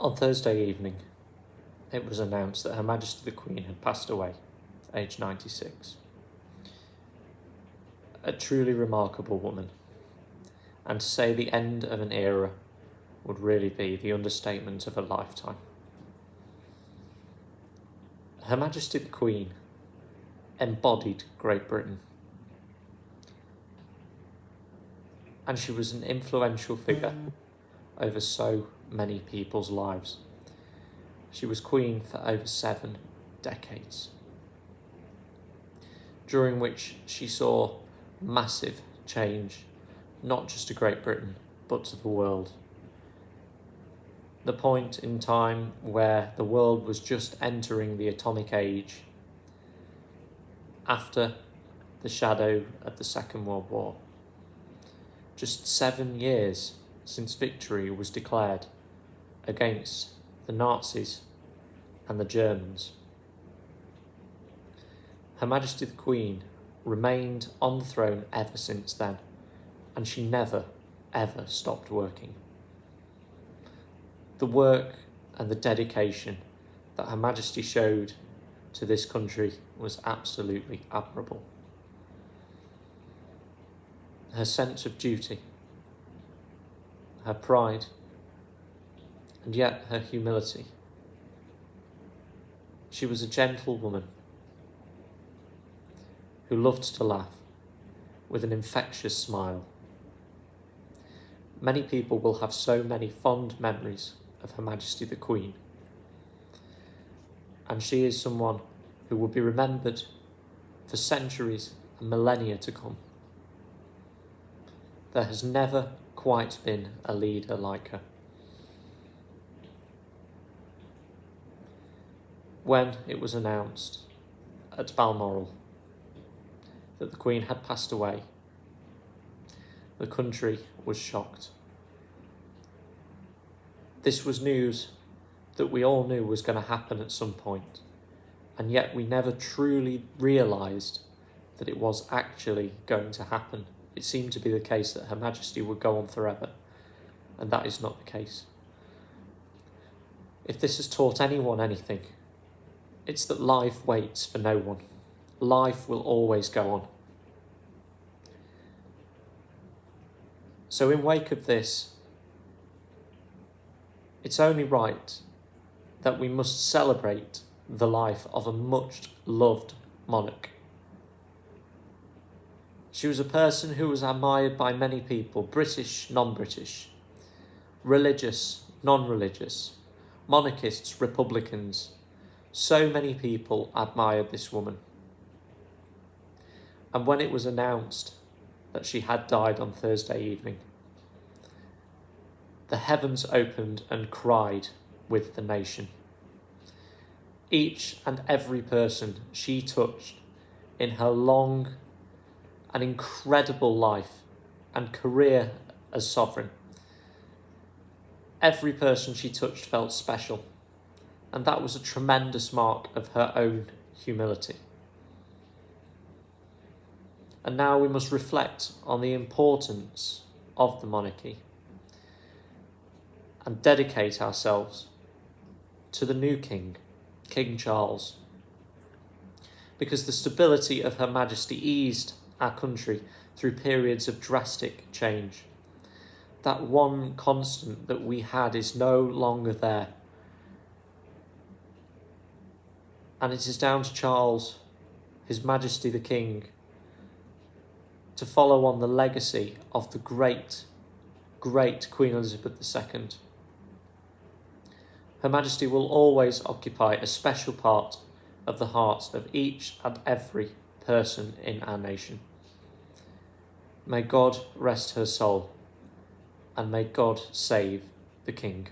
On Thursday evening, it was announced that Her Majesty the Queen had passed away, aged 96. A truly remarkable woman, and to say the end of an era would really be the understatement of a lifetime. Her Majesty the Queen embodied Great Britain, and she was an influential figure over so many people's lives. She was Queen for over 7 decades, during which she saw massive change, not just to Great Britain, but to the world. The point in time where the world was just entering the atomic age, after the shadow of the Second World War. Just 7 years since victory was declared against the Nazis and the Germans. Her Majesty the Queen remained on the throne ever since then, and she never, ever stopped working. The work and the dedication that Her Majesty showed to this country was absolutely admirable. Her sense of duty, her pride, and yet her humility. She was a gentle woman who loved to laugh with an infectious smile. Many people will have so many fond memories of Her Majesty the Queen, and she is someone who will be remembered for centuries and millennia to come. There has never quite been a leader like her. When it was announced at Balmoral that the Queen had passed away, the country was shocked. This was news that we all knew was going to happen at some point, and yet we never truly realised that it was actually going to happen. It seemed to be the case that Her Majesty would go on forever, and that is not the case. If this has taught anyone anything, it's that life waits for no one. Life will always go on. So in wake of this, it's only right that we must celebrate the life of a much loved monarch. She was a person who was admired by many people, British, non-British, religious, non-religious, monarchists, republicans. So many people admired this woman. And when it was announced that she had died on Thursday evening, the heavens opened and cried with the nation. Each and every person she touched in her long and incredible life and career as sovereign, every person she touched felt special. And that was a tremendous mark of her own humility. And now we must reflect on the importance of the monarchy and dedicate ourselves to the new king, King Charles, because the stability of Her Majesty eased our country through periods of drastic change. That one constant that we had is no longer there. And it is down to Charles, His Majesty the King, to follow on the legacy of the great, great Queen Elizabeth II. Her Majesty will always occupy a special part of the hearts of each and every person in our nation. May God rest her soul, and may God save the King.